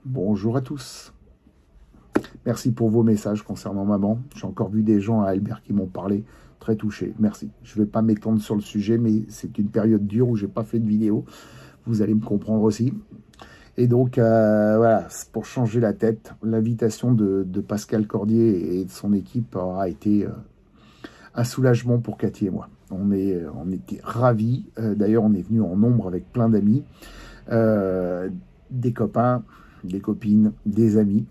Bonjour à tous. Merci pour vos messages concernant maman. J'ai encore vu des gens à Albert qui m'ont parlé, très touchés. Merci. Je ne vais pas m'étendre sur le sujet, mais c'est une période dure où j'ai pas fait de vidéo. Vous allez me comprendre aussi. Et donc, voilà, pour changer la tête, l'invitation de Pascal Cordier et de son équipe aura été un soulagement pour Cathy et moi. On était ravis. D'ailleurs, on est venu en nombre avec plein d'amis, des copains, des copines, des amis.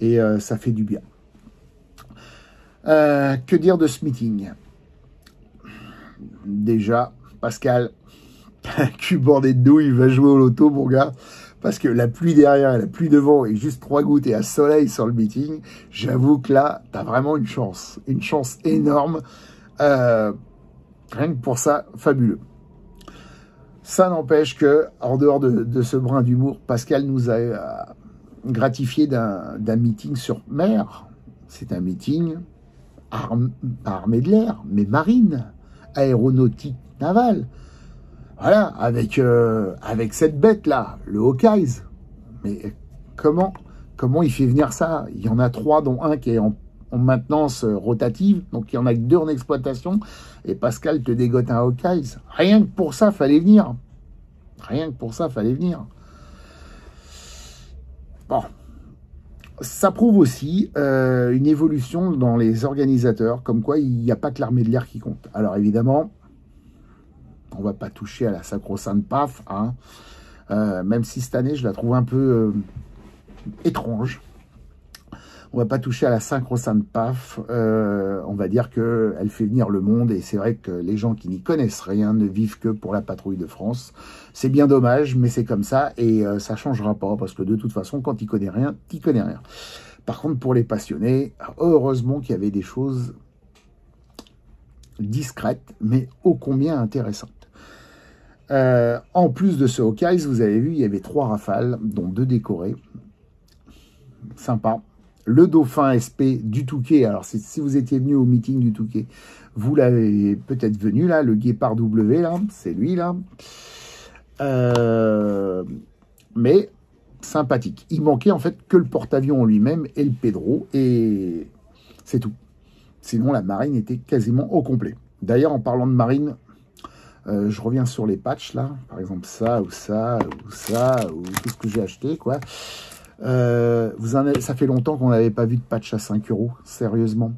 Et ça fait du bien. Que dire de ce meeting? Déjà, Pascal, cul bordé de douille, il va jouer au loto, mon gars. Parce que la pluie derrière, la pluie devant, et juste 3 gouttes et un soleil sur le meeting, j'avoue que là, t'as vraiment une chance énorme. Rien que pour ça, fabuleux. Ça n'empêche que, en dehors de ce brin d'humour, Pascal nous a gratifié d'un meeting sur mer. C'est un meeting pas armé de l'air, mais marine, aéronautique navale. Voilà, avec cette bête-là, le Hawkeyes. Mais comment il fait venir ça? Il y en a 3, dont un qui est en maintenance rotative, donc il y en a que 2 en exploitation, et Pascal te dégote un Hawkeyes. Rien que pour ça, fallait venir. Rien que pour ça, fallait venir. Bon. Ça prouve aussi une évolution dans les organisateurs, comme quoi il n'y a pas que l'armée de l'air qui compte. Alors évidemment, on ne va pas toucher à la sacro-sainte PAF, hein, même si cette année je la trouve un peu étrange. On ne va pas toucher à la sacro-sainte PAF, on va dire qu'elle fait venir le monde, et c'est vrai que les gens qui n'y connaissent rien ne vivent que pour la patrouille de France. C'est bien dommage, mais c'est comme ça, et ça ne changera pas, parce que de toute façon, quand tu connais rien, tu connais rien. Par contre, pour les passionnés, heureusement qu'il y avait des choses discrètes, mais ô combien intéressantes. En plus de ce Hawkeyes, vous avez vu, il y avait 3 Rafales, dont 2 décorés. Sympa. Le Dauphin SP du Touquet. Alors, si vous étiez venu au meeting du Touquet, vous l'avez peut-être venu, là, le Guépard W, là, c'est lui, là. Mais sympathique. Il manquait, en fait, que le porte-avions en lui-même et le Pedro, et c'est tout. Sinon, la marine était quasiment au complet. D'ailleurs, en parlant de marine, je reviens sur les patchs, là. Par exemple, ça, ou ça, ou ça, ou tout ce que j'ai acheté, quoi. Ça fait longtemps qu'on n'avait pas vu de patch à 5 €, sérieusement.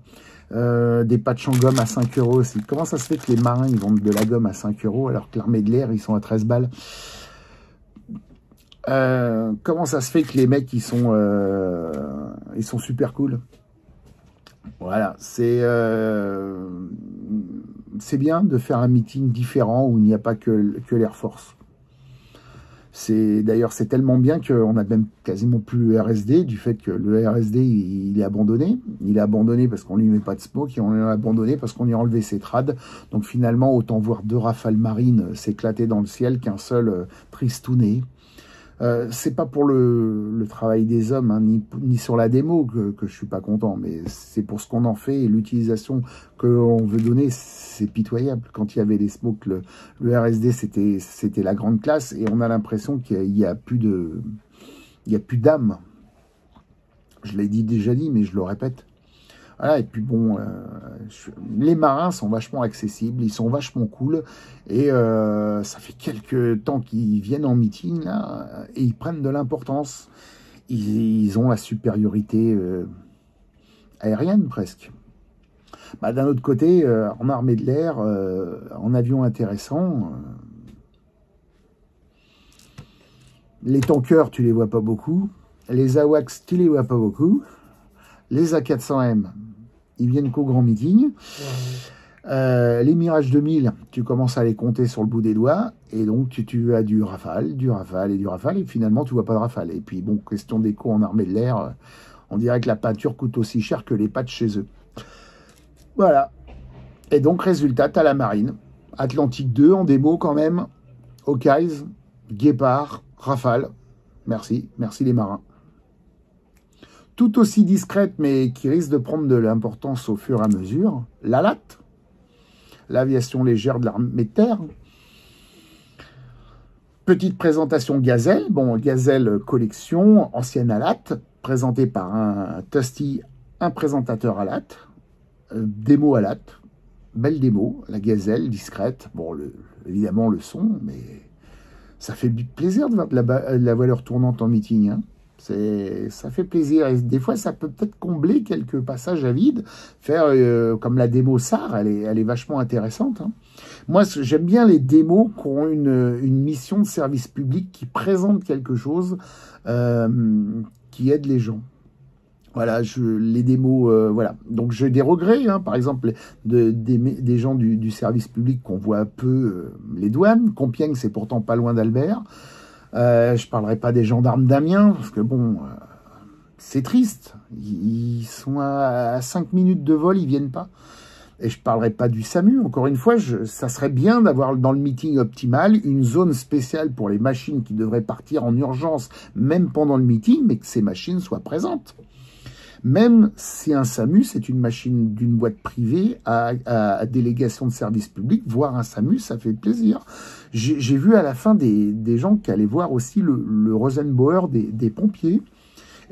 Des patchs en gomme à 5 € aussi. Comment ça se fait que les marins, ils vendent de la gomme à 5 € alors que l'armée de l'air, ils sont à 13 balles? Comment ça se fait que les mecs, ils sont super cool? Voilà, c'est bien de faire un meeting différent où il n'y a pas que l'Air Force. D'ailleurs, c'est tellement bien qu'on n'a même quasiment plus le RSD, du fait que le RSD, il est abandonné. Il est abandonné parce qu'on lui met pas de smoke, et on l'a abandonné parce qu'on lui a enlevé ses trades. Donc finalement, autant voir 2 Rafales marines s'éclater dans le ciel qu'un seul tristouné. C'est pas pour le travail des hommes, hein, ni sur la démo que je suis pas content, mais c'est pour ce qu'on en fait, et l'utilisation qu'on veut donner, c'est pitoyable. Quand il y avait les smokes, le RSD, c'était la grande classe, et on a l'impression qu'il n'y a plus d'âme. Je l'ai déjà dit, mais je le répète. Voilà, et puis bon, les marins sont vachement accessibles, ils sont vachement cool, et ça fait quelques temps qu'ils viennent en meeting, là, et ils prennent de l'importance. Ils ont la supériorité aérienne, presque. Bah, d'un autre côté, en armée de l'air, en avion intéressant, les tankers, tu les vois pas beaucoup, les AWACS, tu les vois pas beaucoup, les A400M, ils viennent qu'au grand meeting. Les Mirage 2000, tu commences à les compter sur le bout des doigts, et donc tu as du Rafale, et finalement tu vois pas de Rafale. Et puis bon, question d'écho en armée de l'air, on dirait que la peinture coûte aussi cher que les patchs chez eux. Voilà. Et donc résultat, tu as la marine, Atlantique 2 en démo quand même, Hawkeyes, Guépard, Rafale, merci les marins. Tout aussi discrète, mais qui risque de prendre de l'importance au fur et à mesure, l'ALAT, l'aviation légère de l'armée de terre. Petite présentation Gazelle. Bon, Gazelle collection, ancienne ALAT, présentée par un Tusty, un présentateur ALAT, démo ALAT, belle démo, la Gazelle, discrète. Bon, évidemment le son, mais ça fait plaisir de voir de la valeur tournante en meeting, hein. Ça fait plaisir, et des fois ça peut peut-être combler quelques passages à vide, faire comme la démo SAR, elle est vachement intéressante, hein. Moi j'aime bien les démos qui ont une mission de service public, qui présentent quelque chose, qui aide les gens. Voilà, les démos, voilà. Donc j'ai des regrets, hein, par exemple, des gens du service public qu'on voit peu, les douanes. Compiègne, c'est pourtant pas loin d'Albert. Je parlerai pas des gendarmes d'Amiens, parce que bon, c'est triste. Ils sont à 5 minutes de vol, ils viennent pas. Et je parlerai pas du SAMU. Encore une fois, ça serait bien d'avoir dans le meeting optimal une zone spéciale pour les machines qui devraient partir en urgence, même pendant le meeting, mais que ces machines soient présentes. Même si un SAMU, c'est une machine d'une boîte privée à délégation de service public, voir un SAMU, ça fait plaisir. J'ai vu à la fin des gens qui allaient voir aussi le Rosenbauer des pompiers.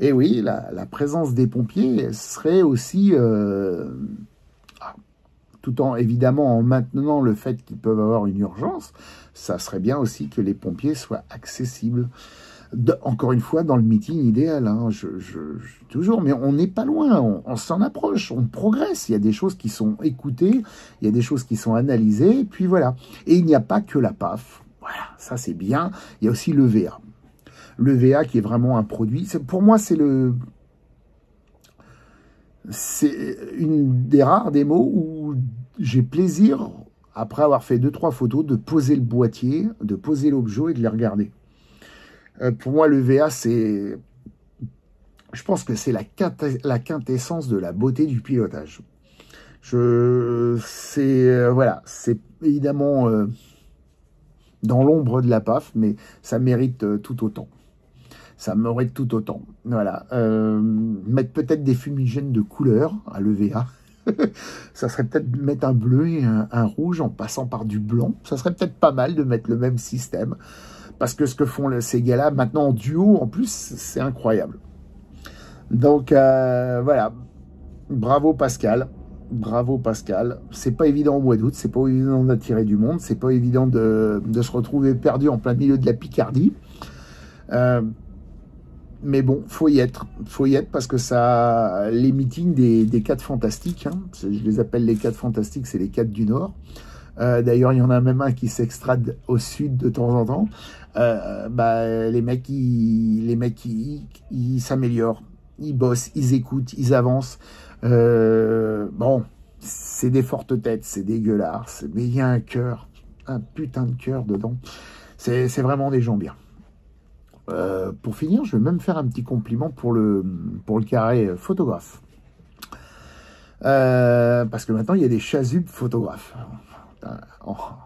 Et oui, la présence des pompiers serait aussi, tout en évidemment en maintenant le fait qu'ils peuvent avoir une urgence, ça serait bien aussi que les pompiers soient accessibles. Encore une fois, dans le meeting idéal, hein, toujours, mais on n'est pas loin, on s'en approche, on progresse. Il y a des choses qui sont écoutées, il y a des choses qui sont analysées, et puis voilà. Et il n'y a pas que la PAF, voilà, ça c'est bien. Il y a aussi l'EVA. L'EVA qui est vraiment un produit, pour moi c'est une des rares démos où j'ai plaisir, après avoir fait 2-3 photos, de poser le boîtier, de poser l'objet et de les regarder. Pour moi, le VA, je pense que c'est la quintessence de la beauté du pilotage. Voilà, c'est évidemment dans l'ombre de la PAF, mais ça mérite tout autant. Ça mérite tout autant. Voilà. Mettre peut-être des fumigènes de couleur à l'EVA. Ça serait peut-être mettre un bleu et un rouge en passant par du blanc. Ça serait peut-être pas mal de mettre le même système. Parce que ce que font ces gars-là, maintenant en duo, en plus, c'est incroyable. Donc, voilà. Bravo Pascal. Bravo Pascal. C'est pas évident au mois d'août, c'est pas évident d'attirer du monde, c'est pas évident de se retrouver perdu en plein milieu de la Picardie. Mais bon, faut y être parce que ça, les meetings des 4 fantastiques, hein, je les appelle les 4 fantastiques, c'est les 4 du Nord. D'ailleurs, il y en a même un qui s'extrade au sud de temps en temps. Les mecs, ils s'améliorent, ils bossent, ils écoutent, ils avancent. Bon, c'est des fortes têtes, c'est dégueulasse, mais il y a un cœur, un putain de cœur dedans. C'est vraiment des gens bien. Pour finir, je vais même faire un petit compliment pour le carré photographe. Parce que maintenant, il y a des chasubes photographes.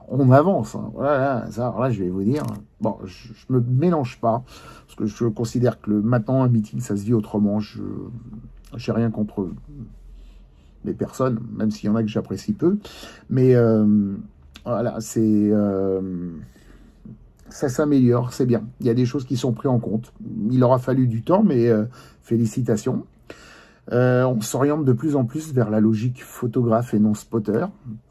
On avance, hein. Voilà, ça, alors là, je vais vous dire, bon, je me mélange pas, parce que je considère que maintenant, un meeting, ça se vit autrement. Je n'ai rien contre les personnes, même s'il y en a que j'apprécie peu. Mais voilà, ça s'améliore, c'est bien. Il y a des choses qui sont prises en compte. Il aura fallu du temps, mais félicitations. On s'oriente de plus en plus vers la logique photographe et non spotter.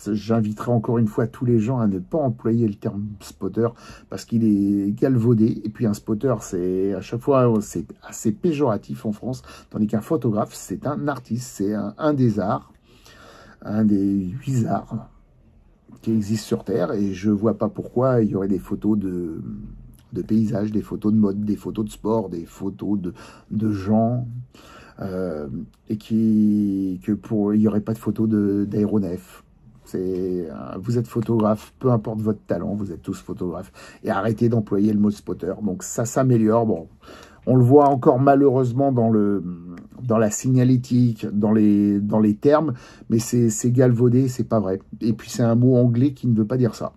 J'inviterai encore une fois tous les gens à ne pas employer le terme spotter parce qu'il est galvaudé. Et puis un spotter, c'est à chaque fois c'est assez péjoratif en France, tandis qu'un photographe, c'est un artiste, c'est un des arts, un des 8 arts qui existent sur Terre. Et je vois pas pourquoi il y aurait des photos de paysages, des photos de mode, des photos de sport, des photos de gens. Et il n'y aurait pas de photo d'aéronef. Vous êtes photographe, peu importe votre talent, vous êtes tous photographes. Et arrêtez d'employer le mot spotter. Donc ça s'améliore. Bon, on le voit encore malheureusement dans la signalétique, dans les termes, mais c'est galvaudé, c'est pas vrai. Et puis c'est un mot anglais qui ne veut pas dire ça.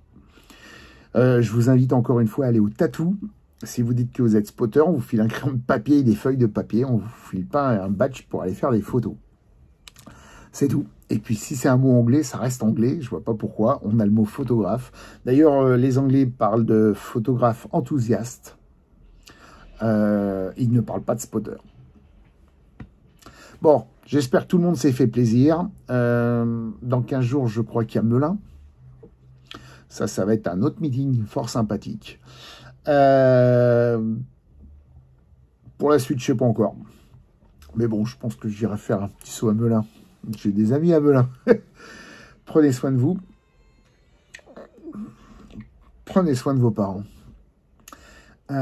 Je vous invite encore une fois à aller au tatou. Si vous dites que vous êtes spotter, on vous file un crayon de papier et des feuilles de papier. On ne vous file pas un badge pour aller faire des photos. C'est tout. Et puis, si c'est un mot anglais, ça reste anglais. Je vois pas pourquoi. On a le mot photographe. D'ailleurs, les Anglais parlent de photographe enthousiaste. Ils ne parlent pas de spotter. Bon, j'espère que tout le monde s'est fait plaisir. Dans 15 jours, je crois qu'il y a Melun. Ça va être un autre meeting fort sympathique. Pour la suite, je sais pas encore. Mais bon, je pense que j'irai faire un petit saut à Melun. J'ai des amis à Melun. Prenez soin de vous. Prenez soin de vos parents. Vous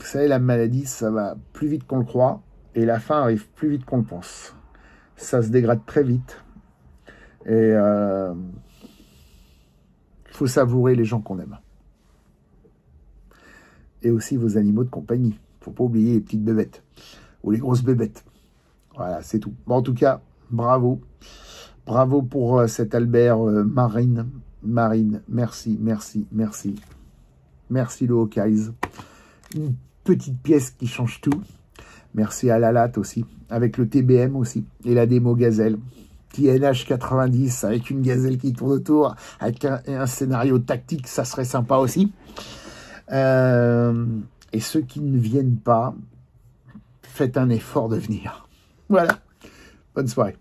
savez, la maladie, ça va plus vite qu'on le croit. Et la fin arrive plus vite qu'on le pense. Ça se dégrade très vite. Et il faut savourer les gens qu'on aime. Et aussi vos animaux de compagnie. Il ne faut pas oublier les petites bébêtes. Ou les grosses bébêtes. Voilà, c'est tout. Bon, en tout cas, bravo. Bravo pour cet Albert Marine. Marine, merci, merci, merci. Merci le Hawkeyes. Une petite pièce qui change tout. Merci à la latte aussi. Avec le TBM aussi. Et la démo Gazelle. Petit NH90 avec une gazelle qui tourne autour. Avec un scénario tactique, ça serait sympa aussi. Et ceux qui ne viennent pas, faites un effort de venir. Voilà. Bonne soirée.